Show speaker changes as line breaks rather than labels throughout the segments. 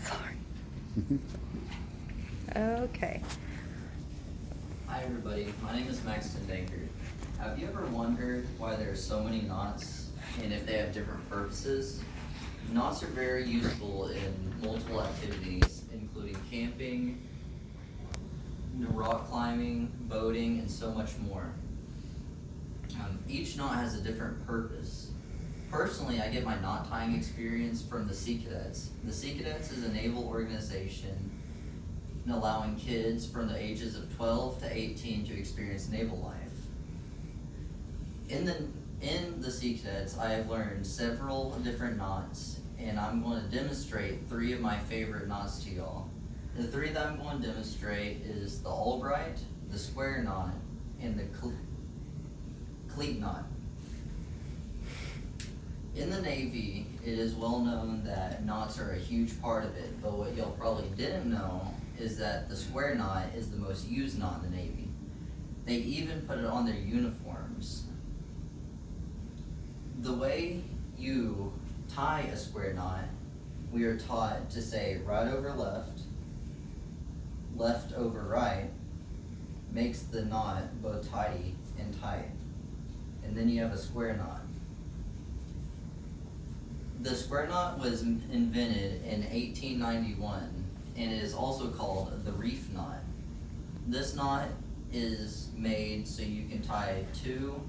Sorry. Okay.
Hi everybody, my name is Maxton Dankert. Have you ever wondered why there are so many knots and if they have different purposes? Knots are very useful in multiple activities, including camping, rock climbing, boating, and so much more. Each knot has a different purpose. Personally, I get my knot tying experience from the Sea Cadets. The Sea Cadets is a naval organization allowing kids from the ages of 12 to 18 to experience naval life. In the Sea Cadets, I have learned several different knots, and I'm going to demonstrate 3 of my favorite knots to y'all. The 3 that I'm going to demonstrate is the Albright, the square knot, and the cleat knot. In the Navy, it is well known that knots are a huge part of it, but what y'all probably didn't know is that the square knot is the most used knot in the Navy. They even put it on their uniforms. The way you tie a square knot, we are taught to say right over left, left over right, makes the knot both tidy and tight. And then you have a square knot. The square knot was invented in 1891, and it is also called the reef knot. This knot is made so you can tie 2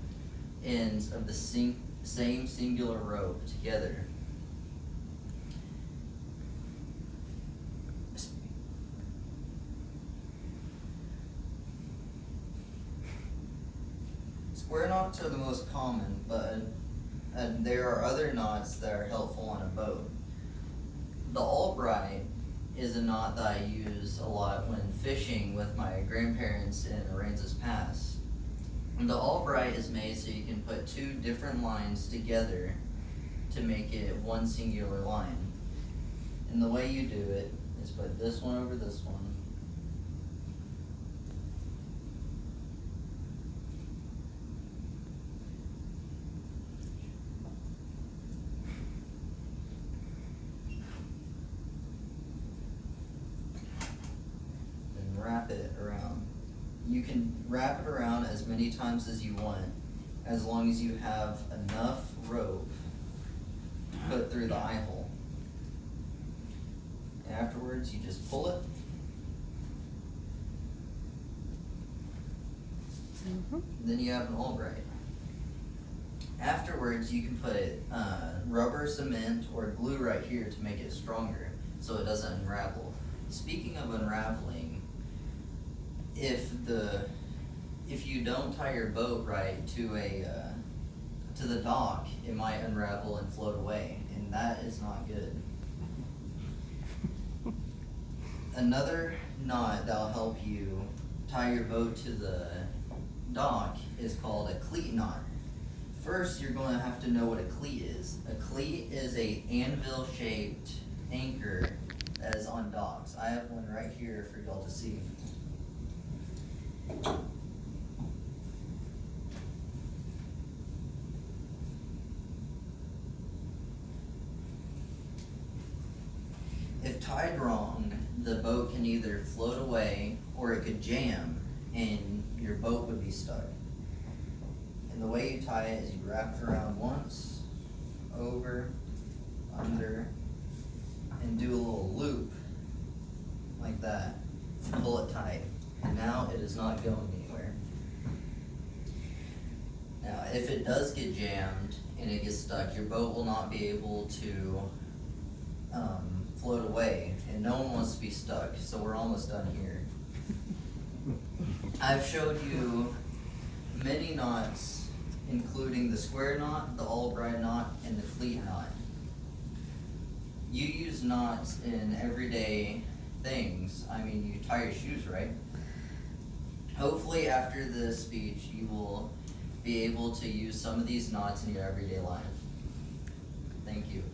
ends of the same singular rope together. Square knots are the most common, but there are other knots that are helpful on a boat. The Albright is a knot that I use a lot when fishing with my grandparents in Aransas Pass. And the Albright is made so you can put 2 different lines together to make it one singular line. And the way you do it is put this one over this one. Wrap it around. You can wrap it around as many times as you want, as long as you have enough rope to put through the eye hole. And afterwards, you just pull it. Then you have an Albright. Afterwards, you can put rubber, cement, or glue right here to make it stronger so it doesn't unravel. Speaking of unraveling, if you don't tie your boat right to the dock, it might unravel and float away, and that is not good. Another knot that'll help you tie your boat to the dock is called a cleat knot. First, you're going to have to know what a cleat is. A cleat is a anvil-shaped anchor that is on docks. I have one right here for y'all to see. If tied wrong, the boat can either float away or it could jam and your boat would be stuck. And the way you tie it is you wrap it around once, over, under, and do a little loop like that. Pull it tight. And now it is not going anywhere. Now, if it does get jammed and it gets stuck, your boat will not be able to float away, and no one wants to be stuck, so we're almost done here. I've showed you many knots, including the square knot, the Albright knot, and the cleat knot. You use knots in everyday things. I mean, you tie your shoes, right? Hopefully after this speech, you will be able to use some of these knots in your everyday life. Thank you.